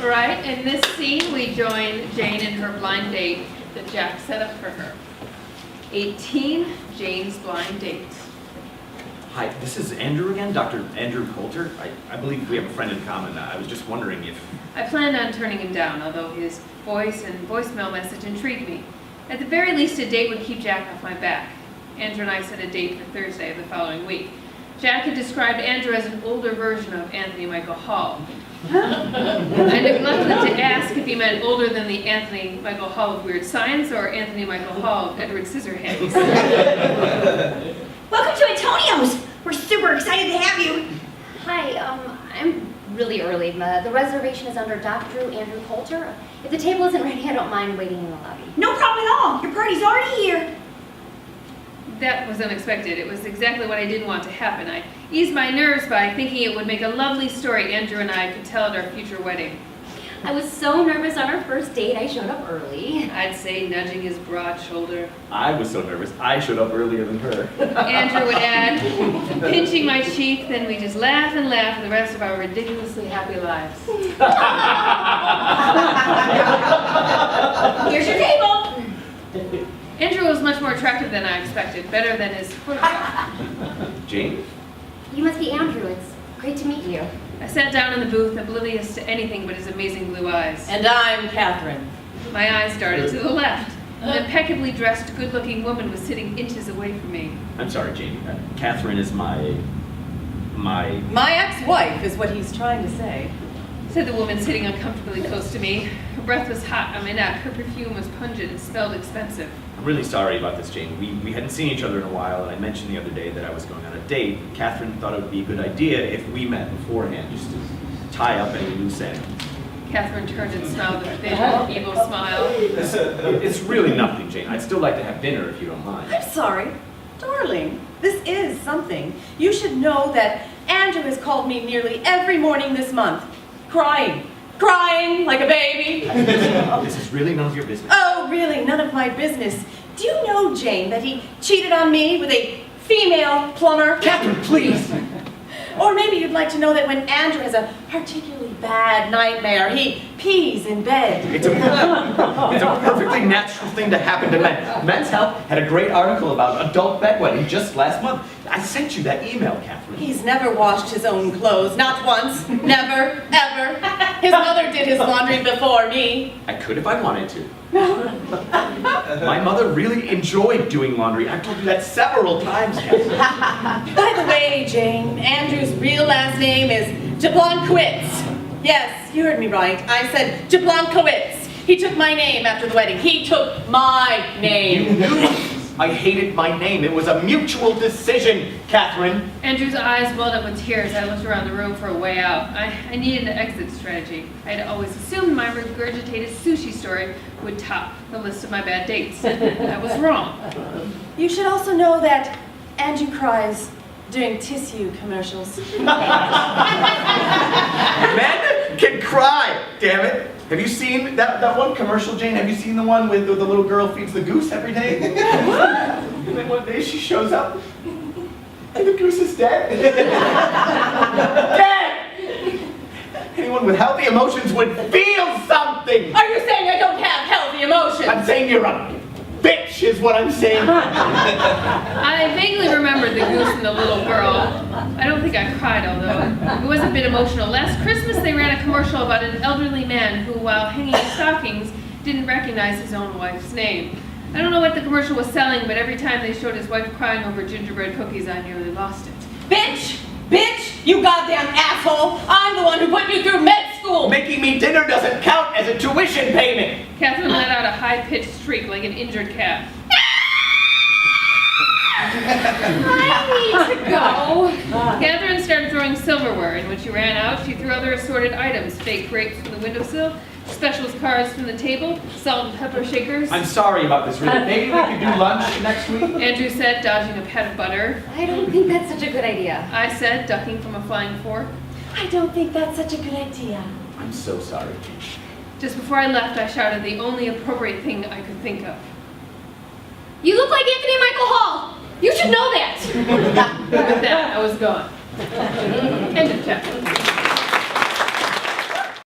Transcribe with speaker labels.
Speaker 1: Right, in this scene we join Jane in her blind date that Jack set up for her. 18, Jane's blind date.
Speaker 2: Hi, this is Andrew again, Dr. Andrew Coulter. I believe we have a friend in common. I was just wondering if...
Speaker 1: I planned on turning him down, although his voice and voicemail message intrigued me. At the very least, a date would keep Jack off my back. Andrew and I set a date for Thursday of the following week. Jack had described Andrew as an older version of Anthony Michael Hall. I neglected to ask if he meant older than the Anthony Michael Hall of Weird Science or Anthony Michael Hall of Edward Scissorhands.
Speaker 3: Welcome to Antonio's! We're super excited to have you!
Speaker 4: Hi, I'm really early. The reservation is under Dr. Andrew Coulter. If the table isn't ready, I don't mind waiting in the lobby.
Speaker 3: No problem at all! Your party's already here!
Speaker 1: That was unexpected. It was exactly what I didn't want to happen. I eased my nerves by thinking it would make a lovely story Andrew and I could tell at our future wedding.
Speaker 4: I was so nervous on our first date, I showed up early.
Speaker 1: I'd say nudging his broad shoulder.
Speaker 2: I was so nervous, I showed up earlier than her.
Speaker 1: Andrew would add, pinching my cheek, then we just laugh and laugh for the rest of our ridiculously happy lives.
Speaker 3: Here's your table!
Speaker 1: Andrew was much more attractive than I expected, better than his photograph.
Speaker 2: Jane?
Speaker 4: You must be Andrew. It's great to meet you.
Speaker 1: I sat down in the booth, oblivious to anything but his amazing blue eyes.
Speaker 5: And I'm Catherine.
Speaker 1: My eyes darted to the left. An impeccably dressed, good-looking woman was sitting inches away from me.
Speaker 2: I'm sorry, Jane. Catherine is my
Speaker 5: ex-wife is what he's trying to say.
Speaker 1: Said the woman sitting uncomfortably close to me. Her breath was hot on my neck. Her perfume was pungent and smelled expensive.
Speaker 2: I'm really sorry about this, Jane. We hadn't seen each other in a while, and I mentioned the other day that I was going on a date. Catherine thought it would be a good idea if we met beforehand, just to tie up any loose ends.
Speaker 1: Catherine turned and smiled a thin, evil smile.
Speaker 2: It's really nothing, Jane. I'd still like to have dinner if you don't mind.
Speaker 5: I'm sorry. Darling, this is something. You should know that Andrew has called me nearly every morning this month, crying like a baby.
Speaker 2: This is really none of your business.
Speaker 5: Oh, really, none of my business. Do you know, Jane, that he cheated on me with a female plumber?
Speaker 2: Catherine, please!
Speaker 5: Or maybe you'd like to know that when Andrew has a particularly bad nightmare, he pees in bed.
Speaker 2: It's a perfectly natural thing to happen to men. Men's Health had a great article about adult bedwetting just last month. I sent you that email, Catherine.
Speaker 5: He's never washed his own clothes, not once, never, ever. His mother did his laundry before me.
Speaker 2: I could if I wanted to. My mother really enjoyed doing laundry. I've told you that several times, Catherine.
Speaker 5: By the way, Jane, Andrew's real last name is Jablonkowitz. Yes, you heard me right. I said Jablonkowitz. He took my name after the wedding. He took my name.
Speaker 2: You knew I hated my name. It was a mutual decision, Catherine.
Speaker 1: Andrew's eyes welled up with tears. I looked around the room for a way out. I needed an exit strategy. I had always assumed my regurgitated sushi story would top the list of my bad dates. I was wrong.
Speaker 5: You should also know that Andrew cries during tissue commercials.
Speaker 2: Men can cry, damn it. Have you seen that one commercial, Jane? Have you seen the one with the little girl feeds the goose every day? And then one day she shows up, and the goose is dead. Dead! Anyone with healthy emotions would feel something!
Speaker 5: Are you saying I don't have healthy emotions?
Speaker 2: I'm saying you're a bitch, is what I'm saying.
Speaker 1: I vaguely remembered the goose and the little girl. I don't think I cried, although it was a bit emotional. Last Christmas, they ran a commercial about an elderly man who, while hanging stockings, didn't recognize his own wife's name. I don't know what the commercial was selling, but every time they showed his wife crying over gingerbread cookies, I nearly lost it.
Speaker 5: Bitch! Bitch! You goddamn asshole! I'm the one who put you through med school!
Speaker 2: Making me dinner doesn't count as a tuition payment.
Speaker 1: Catherine let out a high-pitched shriek like an injured cat.
Speaker 4: I need to go.
Speaker 1: Catherine started throwing silverware, and when she ran out, she threw other assorted items, fake grapes from the windowsill, specials cards from the table, salt and pepper shakers.
Speaker 2: I'm sorry about this, really. Maybe we could do lunch next week?
Speaker 1: Andrew said, dodging a pat of butter.
Speaker 4: I don't think that's such a good idea.
Speaker 1: I said, ducking from a flying fork.
Speaker 5: I don't think that's such a good idea.
Speaker 2: I'm so sorry, Jane.
Speaker 1: Just before I left, I shouted the only appropriate thing I could think of.
Speaker 4: You look like Anthony Michael Hall. You should know that.
Speaker 1: With that, I was gone. End of chapter.